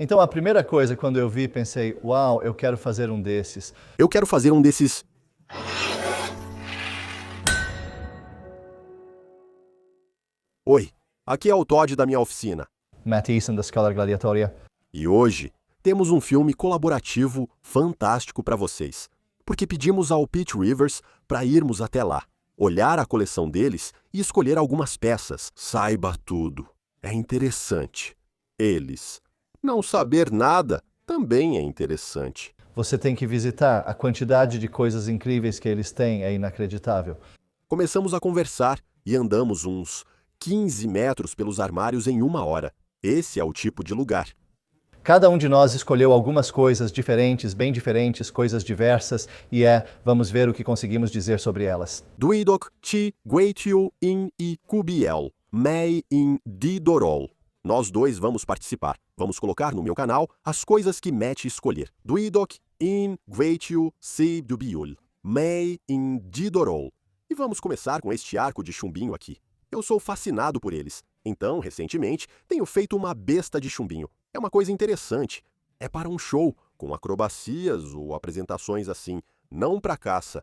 Então a primeira coisa quando eu vi, pensei, uau, eu quero fazer um desses. Eu quero fazer um desses. Oi, aqui é o Todd da minha oficina. Matt Easton da Escola Gladiatória. E hoje temos um filme colaborativo fantástico para vocês. Porque pedimos ao Pete Rivers para irmos até lá, olhar a coleção deles e escolher algumas peças. Saiba tudo. É interessante. Eles. Não saber nada também é interessante. Você tem que visitar. A quantidade de coisas incríveis que eles têm é inacreditável. Começamos a conversar e andamos uns 15 metros pelos armários em 1 hora. Esse é o tipo de lugar. Cada um de nós escolheu algumas coisas diferentes, bem diferentes, coisas diversas, e vamos ver o que conseguimos dizer sobre elas. Duidok ti guetiu in I kubiel, mei in didorol. Nós dois vamos participar. Vamos colocar no meu canal as coisas que Matt escolher. Duidok in guetiu si dubiul, mei in didorol. E vamos começar com este arco de chumbinho aqui. Eu sou fascinado por eles. Então, recentemente, tenho feito uma besta de chumbinho. É uma coisa interessante. É para um show, com acrobacias ou apresentações assim, não para caça.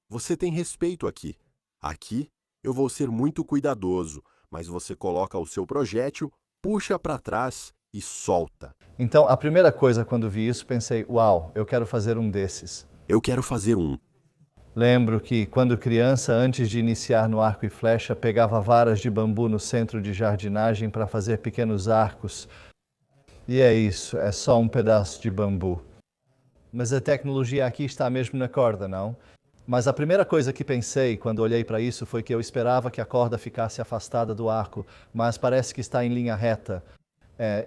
Você tem respeito aqui. Aqui, eu vou ser muito cuidadoso, mas você coloca o seu projétil, puxa para trás e solta. Então, a primeira coisa quando vi isso, pensei, uau, eu quero fazer um desses. Eu quero fazer um. Lembro que, quando criança, antes de iniciar no arco e flecha, pegava varas de bambu no centro de jardinagem para fazer pequenos arcos. E é isso, é só um pedaço de bambu. Mas a tecnologia aqui está mesmo na corda, não? Mas a primeira coisa que pensei quando olhei para isso foi que eu esperava que a corda ficasse afastada do arco, mas parece que está em linha reta.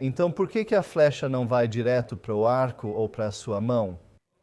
Então por que a flecha não vai direto para o arco ou para a sua mão?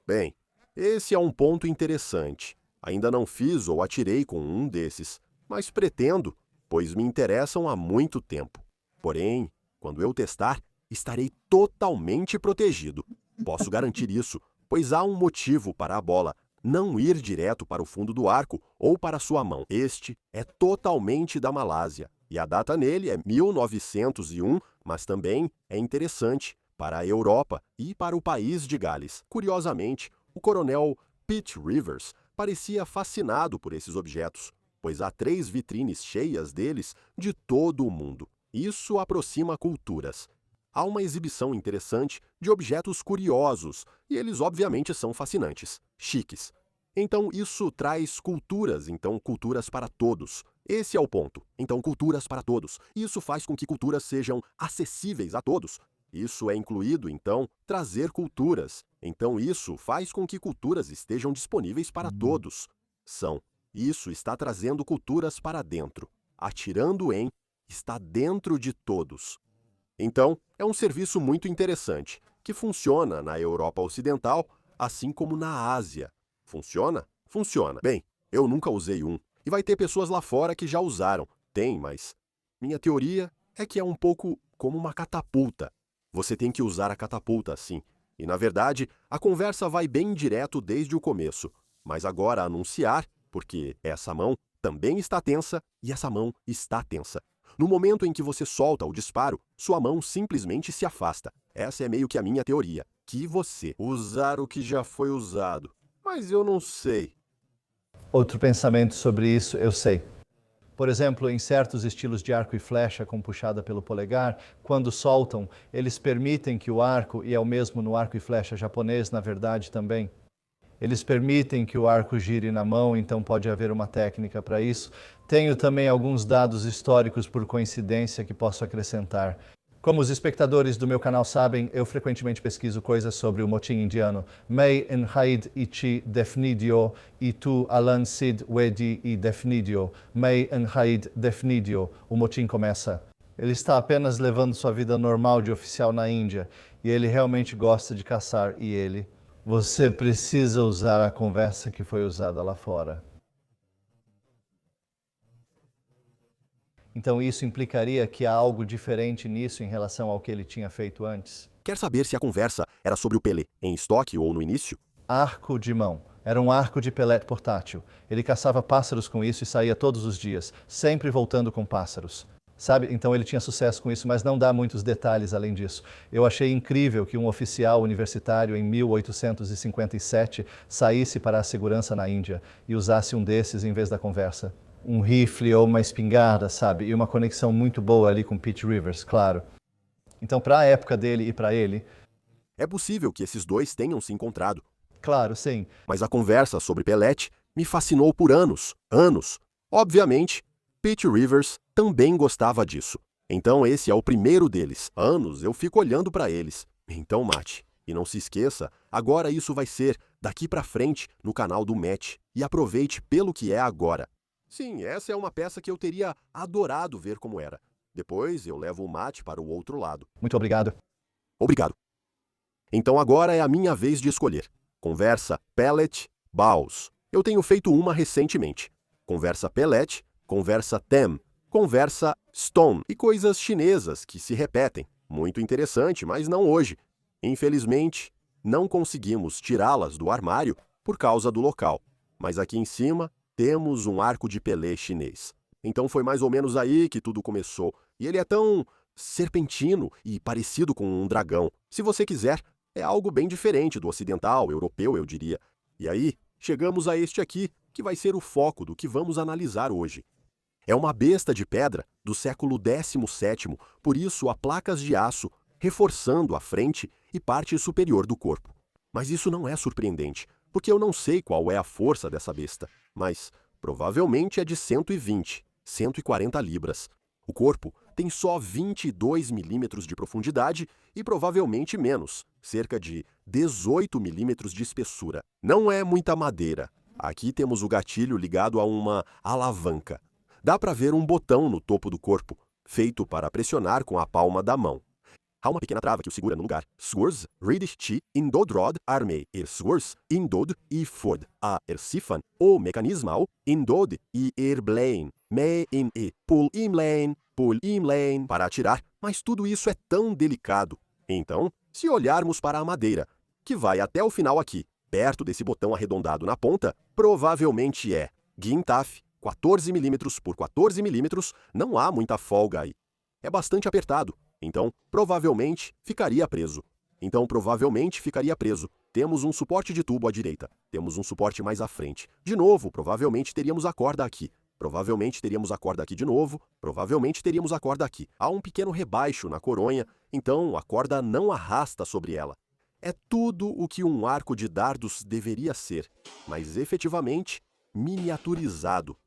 Bem, esse é um ponto interessante. Ainda não fiz ou atirei com um desses, mas pretendo, pois me interessam há muito tempo. Porém, quando eu testar, estarei totalmente protegido. Posso garantir isso, pois há um motivo para a bola não ir direto para o fundo do arco ou para sua mão. Este é totalmente da Malásia, e a data nele é 1901, mas também é interessante para a Europa e para o país de Gales. Curiosamente, o coronel Pete Rivers parecia fascinado por esses objetos, pois há 3 vitrines cheias deles de todo o mundo. Isso aproxima culturas. Há uma exibição interessante de objetos curiosos, e eles obviamente são fascinantes, chiques. Então isso traz culturas, culturas para todos. Esse é o ponto. Então culturas para todos. Isso faz com que culturas sejam acessíveis a todos. Isso é incluído, trazer culturas. Então isso faz com que culturas estejam disponíveis para todos. Isso está trazendo culturas para dentro. Atirando em, está dentro de todos. Então, é um serviço muito interessante, que funciona na Europa Ocidental, assim como na Ásia. Funciona? Funciona. Bem, eu nunca usei um, e vai ter pessoas lá fora que já usaram. Tem, mas minha teoria é que é um pouco como uma catapulta. Você tem que usar a catapulta assim. E, na verdade, a conversa vai bem direto desde o começo. Mas agora anunciar, porque essa mão também está tensa e essa mão está tensa. No momento em que você solta o disparo, sua mão simplesmente se afasta. Essa é meio que a minha teoria. Que você usar o que já foi usado. Mas eu não sei. Outro pensamento sobre isso, eu sei. Por exemplo, em certos estilos de arco e flecha com puxada pelo polegar, quando soltam, eles permitem que o arco, e é o mesmo no arco e flecha japonês, na verdade, também, eles permitem que o arco gire na mão, então pode haver uma técnica para isso. Tenho também alguns dados históricos por coincidência que posso acrescentar. Como os espectadores do meu canal sabem, eu frequentemente pesquiso coisas sobre o motim indiano. May enhaid ichi defnidio e tu alan sid wedi e defnidio. May enhaid defnidio. O motim começa. Ele está apenas levando sua vida normal de oficial na Índia. E ele realmente gosta de caçar. E ele... Você precisa usar a conversa que foi usada lá fora. Então isso implicaria que há algo diferente nisso em relação ao que ele tinha feito antes? Quer saber se a conversa era sobre o Pelé, em estoque ou no início? Arco de mão. Era um arco de pellet portátil. Ele caçava pássaros com isso e saía todos os dias, sempre voltando com pássaros. sabe? Então ele tinha sucesso com isso, mas não dá muitos detalhes além disso. Eu achei incrível que um oficial universitário em 1857 saísse para a segurança na Índia e usasse um desses em vez da conversa. Um rifle ou uma espingarda, sabe? E uma conexão muito boa ali com Pete Rivers, claro. Então, para a época dele e para ele... É possível que esses dois tenham se encontrado. Claro, sim. Mas a conversa sobre Pellet me fascinou por anos, anos. Obviamente, Pete Rivers também gostava disso. Então esse é o primeiro deles. Há anos eu fico olhando para eles. Então mate. E não se esqueça, agora isso vai ser daqui para frente no canal do Match. E aproveite pelo que é agora. Sim, essa é uma peça que eu teria adorado ver como era. Depois eu levo o mate para o outro lado. Muito obrigado. Obrigado. Então agora é a minha vez de escolher. Conversa Pellet, Baus. Eu tenho feito uma recentemente. Conversa Pellet, conversa Tem, conversa Stone e coisas chinesas que se repetem. Muito interessante, mas não hoje. Infelizmente, não conseguimos tirá-las do armário por causa do local. Mas aqui em cima temos um arco de Pelé chinês. Então foi mais ou menos aí que tudo começou. E ele é tão serpentino e parecido com um dragão. Se você quiser, é algo bem diferente do ocidental, europeu, eu diria. E aí, chegamos a este aqui, que vai ser o foco do que vamos analisar hoje. É uma besta de pedra do século XVII, por isso há placas de aço reforçando a frente e parte superior do corpo. Mas isso não é surpreendente, porque eu não sei qual é a força dessa besta, mas provavelmente é de 120, 140 libras. O corpo tem só 22 milímetros de profundidade e provavelmente menos, cerca de 18 milímetros de espessura. Não é muita madeira. Aqui temos o gatilho ligado a uma alavanca. Dá para ver um botão no topo do corpo, feito para pressionar com a palma da mão. Há uma pequena trava que o segura no lugar. Swurs, Ridish Chi, Indodrod, Armei, Swurs, Indod e Ford. A Sifan, o mecanismo, Indod e Blaine, Me in e, Pull Imlane, para atirar, mas tudo isso é tão delicado. Então, se olharmos para a madeira, que vai até o final aqui, perto desse botão arredondado na ponta, provavelmente é Gintaf, 14 mm por 14 mm, não há muita folga aí. É bastante apertado, então provavelmente ficaria preso. Temos um suporte de tubo à direita, temos um suporte mais à frente. De novo, provavelmente teríamos a corda aqui. Provavelmente teríamos a corda aqui de novo, provavelmente teríamos a corda aqui. Há um pequeno rebaixo na coronha, então a corda não arrasta sobre ela. É tudo o que um arco de dardos deveria ser, mas efetivamente miniaturizado.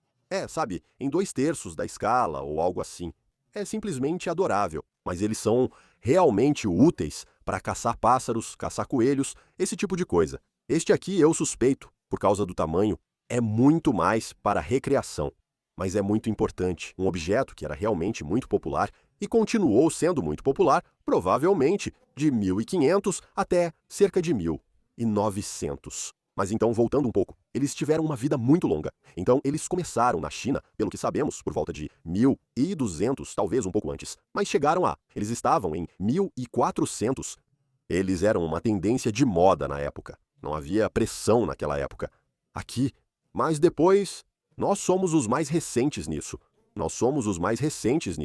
Sabe, em 2/3 da escala ou algo assim. É simplesmente adorável, mas eles são realmente úteis para caçar pássaros, caçar coelhos, esse tipo de coisa. Este aqui eu suspeito, por causa do tamanho, é muito mais para recreação. Mas é muito importante, um objeto que era realmente muito popular e continuou sendo muito popular, provavelmente de 1500 até cerca de 1900. Mas então, voltando um pouco, eles tiveram uma vida muito longa. Então, eles começaram na China, pelo que sabemos, por volta de 1200, talvez um pouco antes. Mas eles estavam em 1400. Eles eram uma tendência de moda na época. Não havia pressão naquela época. Aqui, mas depois, nós somos os mais recentes nisso. Nós somos os mais recentes,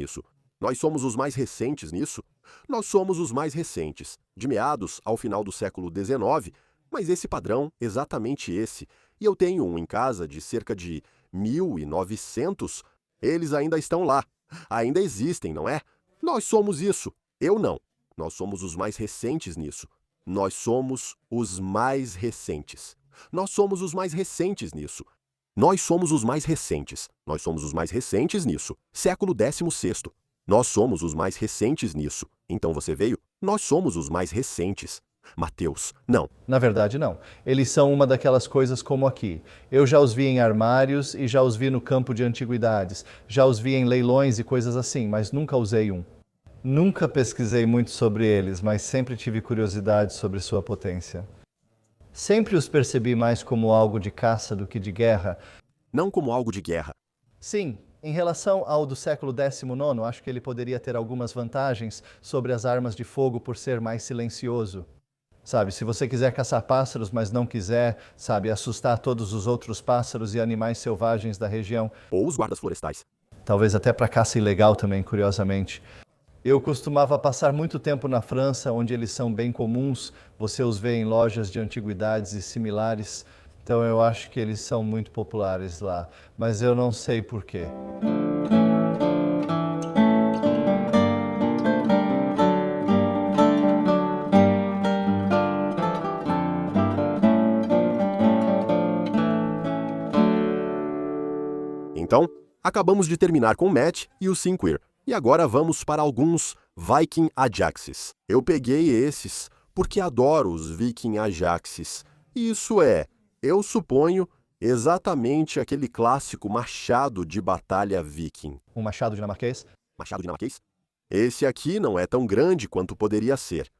de meados ao final do século XIX, mas esse padrão, exatamente esse, e eu tenho um em casa de cerca de 1900, eles ainda estão lá, ainda existem, não é? Nós somos isso, eu não. Nós somos os mais recentes nisso. Nós somos os mais recentes. Nós somos os mais recentes nisso. Nós somos os mais recentes. Nós somos os mais recentes nisso. Século XVI. Nós somos os mais recentes nisso. Então você veio? Nós somos os mais recentes. Mateus, não. Na verdade, não. Eles são uma daquelas coisas como aqui. Eu já os vi em armários e já os vi no campo de antiguidades. Já os vi em leilões e coisas assim, mas nunca usei um. Nunca pesquisei muito sobre eles, mas sempre tive curiosidade sobre sua potência. Sempre os percebi mais como algo de caça do que de guerra. Não como algo de guerra. Sim, em relação ao do século XIX, acho que ele poderia ter algumas vantagens sobre as armas de fogo por ser mais silencioso. Sabe, se você quiser caçar pássaros, mas não quiser, sabe, assustar todos os outros pássaros e animais selvagens da região. Ou os guardas florestais. talvez até para caça ilegal também, curiosamente. Eu costumava passar muito tempo na França, onde eles são bem comuns, você os vê em lojas de antiguidades e similares, então eu acho que eles são muito populares lá, mas eu não sei por quê. Então, acabamos de terminar com Matt e o Sinqueer, e agora vamos para alguns Viking Ajaxes. Eu peguei esses porque adoro os Viking Ajaxes. Isso é, eu suponho, exatamente aquele clássico machado de batalha viking. Um machado dinamarquês? Machado dinamarquês? Esse aqui não é tão grande quanto poderia ser.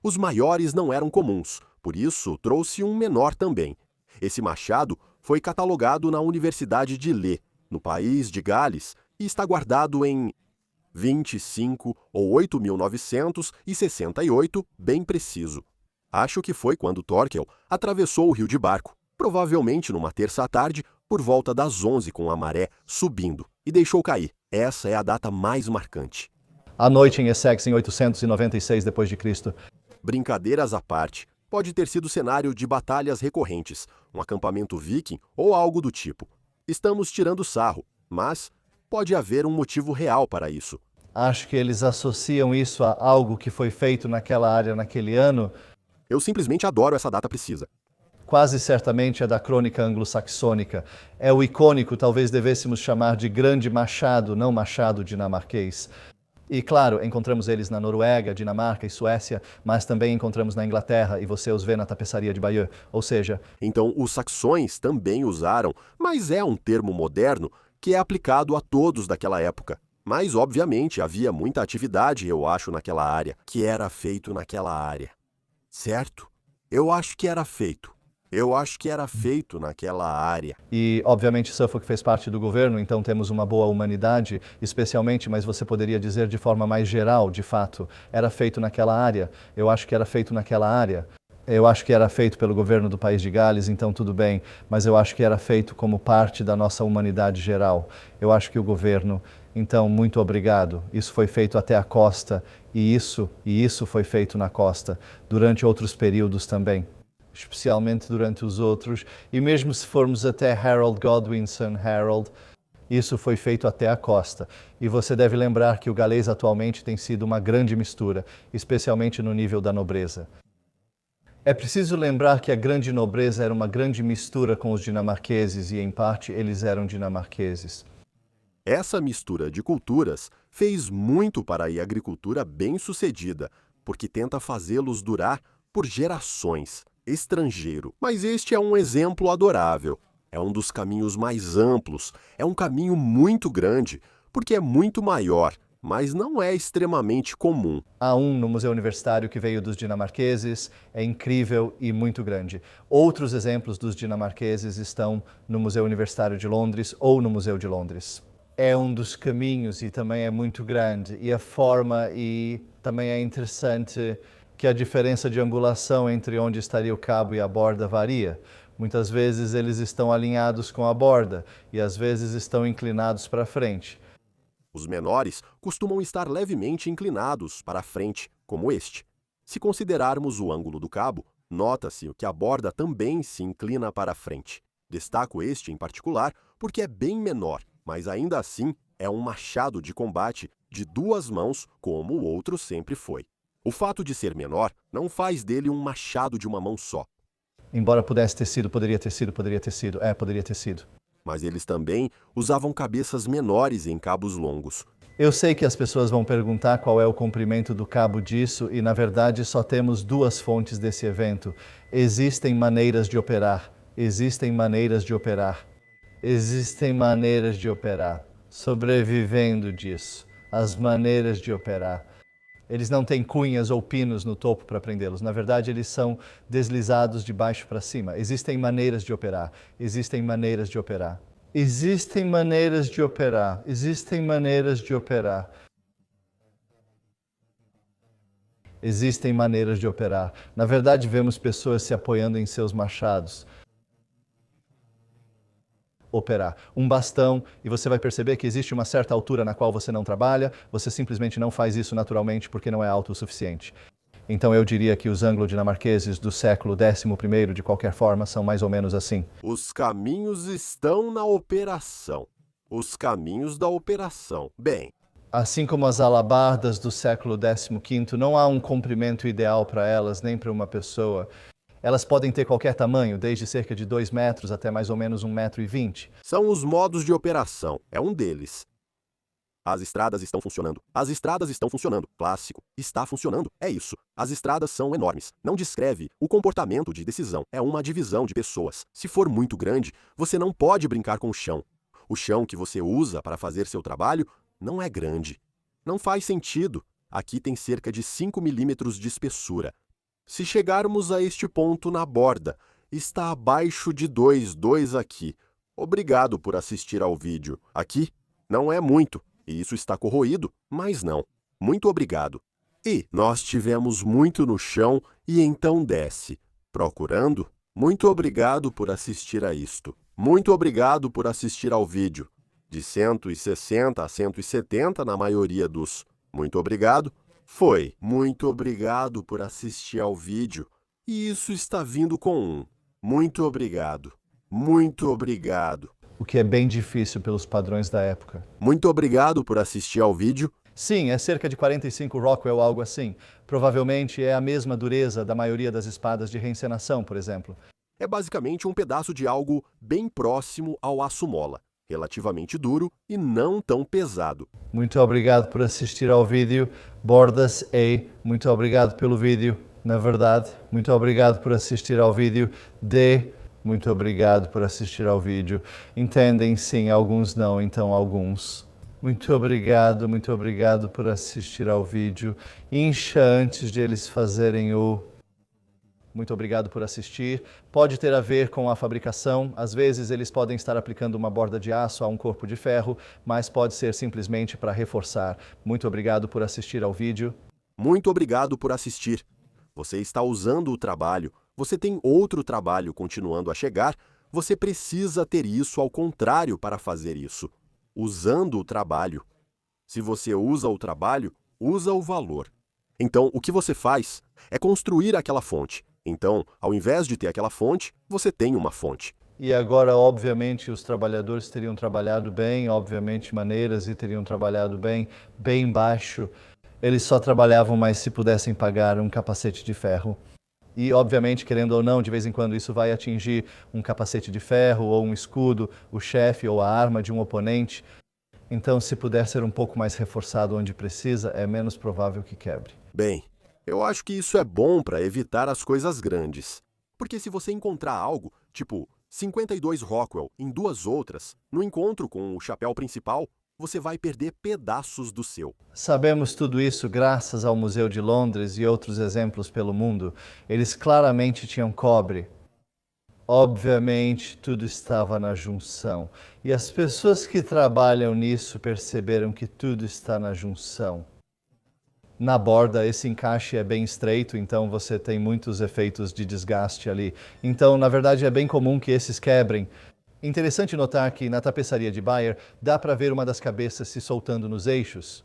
Os maiores não eram comuns, por isso trouxe um menor também. Esse machado foi catalogado na Universidade de Lé, no país de Gales, e está guardado em 25 ou 8.968, bem preciso. Acho que foi quando Thorkel atravessou o rio de barco, provavelmente numa terça à tarde, por volta das 11 com a maré subindo, e deixou cair. Essa é a data mais marcante. À noite em Essex, em 896 d.C. Brincadeiras à parte, pode ter sido cenário de batalhas recorrentes, um acampamento viking ou algo do tipo. Estamos tirando sarro, mas pode haver um motivo real para isso. Acho que eles associam isso a algo que foi feito naquela área naquele ano. Eu simplesmente adoro essa data precisa. Quase certamente é da crônica anglo-saxônica. É o icônico, talvez devêssemos chamar de grande machado, não machado dinamarquês. E claro, encontramos eles na Noruega, Dinamarca e Suécia, mas também encontramos na Inglaterra, e você os vê na tapeçaria de Bayeux, ou seja... Então, os saxões também usaram, mas é um termo moderno que é aplicado a todos daquela época. Mas, obviamente, havia muita atividade, eu acho, naquela área, que era feito naquela área. Certo? Eu acho que era feito. Eu acho que era feito naquela área. E, obviamente, Suffolk fez parte do governo, então temos uma boa humanidade, especialmente, mas você poderia dizer de forma mais geral, de fato, era feito naquela área. Eu acho que era feito naquela área. Eu acho que era feito pelo governo do país de Gales, então tudo bem, mas eu acho que era feito como parte da nossa humanidade geral. Eu acho que o governo... Então, muito obrigado. Isso foi feito até a costa, e isso foi feito na costa, durante outros períodos também. Especialmente durante os outros, e mesmo se formos até Harold Godwinson, isso foi feito até a costa. E você deve lembrar que o galês atualmente tem sido uma grande mistura, especialmente no nível da nobreza. É preciso lembrar que a grande nobreza era uma grande mistura com os dinamarqueses, e em parte eles eram dinamarqueses. Essa mistura de culturas fez muito para a agricultura bem-sucedida, porque tenta fazê-los durar por gerações. Estrangeiro. Mas este é um exemplo adorável. É um dos caminhos mais amplos, é um caminho muito grande, porque é muito maior, mas não é extremamente comum. Há um no Museu Universitário que veio dos dinamarqueses, é incrível e muito grande. Outros exemplos dos dinamarqueses estão no Museu Universitário de Londres ou no Museu de Londres. É um dos caminhos e também é muito grande, e a forma, e também é interessante que a diferença de angulação entre onde estaria o cabo e a borda varia. Muitas vezes eles estão alinhados com a borda e às vezes estão inclinados para frente. Os menores costumam estar levemente inclinados para frente, como este. Se considerarmos o ângulo do cabo, nota-se que a borda também se inclina para frente. Destaco este em particular porque é bem menor, mas ainda assim é um machado de combate de duas mãos, como o outro sempre foi. O fato de ser menor não faz dele um machado de uma mão só. Embora pudesse ter sido, poderia ter sido. Poderia ter sido. Mas eles também usavam cabeças menores em cabos longos. Eu sei que as pessoas vão perguntar qual é o comprimento do cabo disso e, na verdade, só temos duas fontes desse evento. Existem maneiras de operar. Existem maneiras de operar. Existem maneiras de operar. Sobrevivendo disso. As maneiras de operar. Eles não têm cunhas ou pinos no topo para prendê-los. Na verdade, eles são deslizados de baixo para cima. Existem maneiras de operar. Existem maneiras de operar. Existem maneiras de operar. Existem maneiras de operar. Existem maneiras de operar. Na verdade, vemos pessoas se apoiando em seus machados. operar. Um bastão, e você vai perceber que existe uma certa altura na qual você não trabalha, você simplesmente não faz isso naturalmente porque não é alto o suficiente. Então eu diria que os anglo-dinamarqueses do século XI, de qualquer forma, são mais ou menos assim. Os caminhos estão na operação. Os caminhos da operação. Bem, Assim como as alabardas do século XV, não há um comprimento ideal para elas, nem para uma pessoa. Elas podem ter qualquer tamanho, desde cerca de 2 metros até mais ou menos 1,20 m. são os modos de operação. É um deles. As estradas estão funcionando. As estradas estão funcionando. Clássico. Está funcionando. É isso. As estradas são enormes. Não descreve o comportamento de decisão. É uma divisão de pessoas. Se for muito grande, você não pode brincar com o chão. O chão que você usa para fazer seu trabalho não é grande. Não faz sentido. Aqui tem cerca de 5 milímetros de espessura. Se chegarmos a este ponto na borda, está abaixo de 2 aqui. Obrigado por assistir ao vídeo. Aqui não é muito, e isso está corroído, mas não. Muito obrigado. E nós tivemos muito no chão e então desce. Procurando? Muito obrigado por assistir a isto. Muito obrigado por assistir ao vídeo. De 160 a 170 na maioria dos. Muito obrigado. Foi. Muito obrigado por assistir ao vídeo. E isso está vindo com um. Muito obrigado. Muito obrigado. O que é bem difícil pelos padrões da época. Muito obrigado por assistir ao vídeo. Sim, é cerca de 45 Rockwell, algo assim. Provavelmente é a mesma dureza da maioria das espadas de reencenação, por exemplo. É basicamente um pedaço de algo bem próximo ao aço mola. Relativamente duro e não tão pesado. Muito obrigado por assistir ao vídeo. Bordas A, muito obrigado pelo vídeo. Na verdade, muito obrigado por assistir ao vídeo. D, muito obrigado por assistir ao vídeo. Entendem sim, alguns não, então alguns. Muito obrigado por assistir ao vídeo. Incha antes de eles fazerem o... Muito obrigado por assistir. Pode ter a ver com a fabricação. Às vezes eles podem estar aplicando uma borda de aço a um corpo de ferro, mas pode ser simplesmente para reforçar. Muito obrigado por assistir ao vídeo. Muito obrigado por assistir. Você está usando o trabalho. Você tem outro trabalho continuando a chegar. Você precisa ter isso ao contrário para fazer isso. Usando o trabalho. Se você usa o trabalho, usa o valor. Então, o que você faz é construir aquela fonte. Então, ao invés de ter aquela fonte, você tem uma fonte. E agora, obviamente, os trabalhadores teriam trabalhado bem, obviamente, maneiras e teriam trabalhado bem, bem baixo. Eles só trabalhavam mais se pudessem pagar um capacete de ferro. E, obviamente, querendo ou não, de vez em quando isso vai atingir um capacete de ferro ou um escudo, o chefe ou a arma de um oponente. Então, se puder ser um pouco mais reforçado onde precisa, é menos provável que quebre. Bem, eu acho que isso é bom para evitar as coisas grandes. Porque se você encontrar algo, tipo 52 Rockwell em 2 outras, no encontro com o chapéu principal, você vai perder pedaços do seu. Sabemos tudo isso graças ao Museu de Londres e outros exemplos pelo mundo. Eles claramente tinham cobre. Obviamente, tudo estava na junção. E as pessoas que trabalham nisso perceberam que tudo está na junção. Na borda, esse encaixe é bem estreito, então você tem muitos efeitos de desgaste ali. Então, na verdade, é bem comum que esses quebrem. Interessante notar que na tapeçaria de Bayer dá para ver uma das cabeças se soltando nos eixos.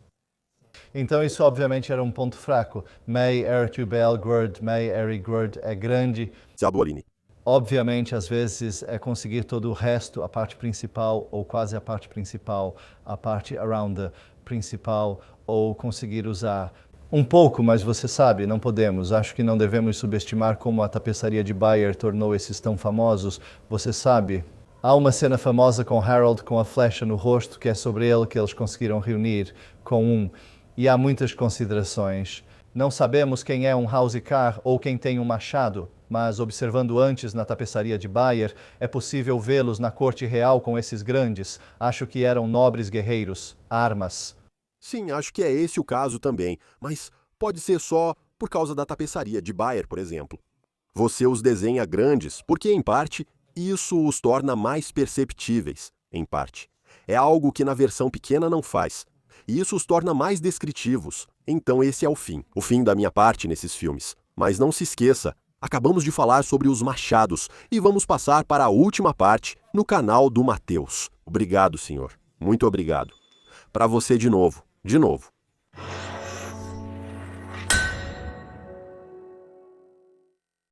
Então isso obviamente era um ponto fraco. May Ertubel Gwrd, May Eri Gwrd é grande. Zabolini. Obviamente, às vezes, é conseguir todo o resto, a parte principal ou quase a parte principal, a parte around the principal, ou conseguir usar um pouco, mas você sabe, não podemos. Acho que não devemos subestimar como a tapeçaria de Bayer tornou esses tão famosos. Você sabe, há uma cena famosa com Harold com a flecha no rosto, que é sobre ele que eles conseguiram reunir com um. E há muitas considerações. Não sabemos quem é um Housecar ou quem tem um machado, mas observando antes na tapeçaria de Bayer, é possível vê-los na corte real com esses grandes. Acho que eram nobres guerreiros, armas. Sim, acho que é esse o caso também, mas pode ser só por causa da tapeçaria de Bayer, por exemplo. Você os desenha grandes porque, em parte, isso os torna mais perceptíveis, em parte. É algo que na versão pequena não faz. E isso os torna mais descritivos. Então esse é o fim da minha parte nesses filmes. Mas não se esqueça, acabamos de falar sobre os machados e vamos passar para a última parte no canal do Mateus. Obrigado, Senhor. Muito obrigado. Para você de novo.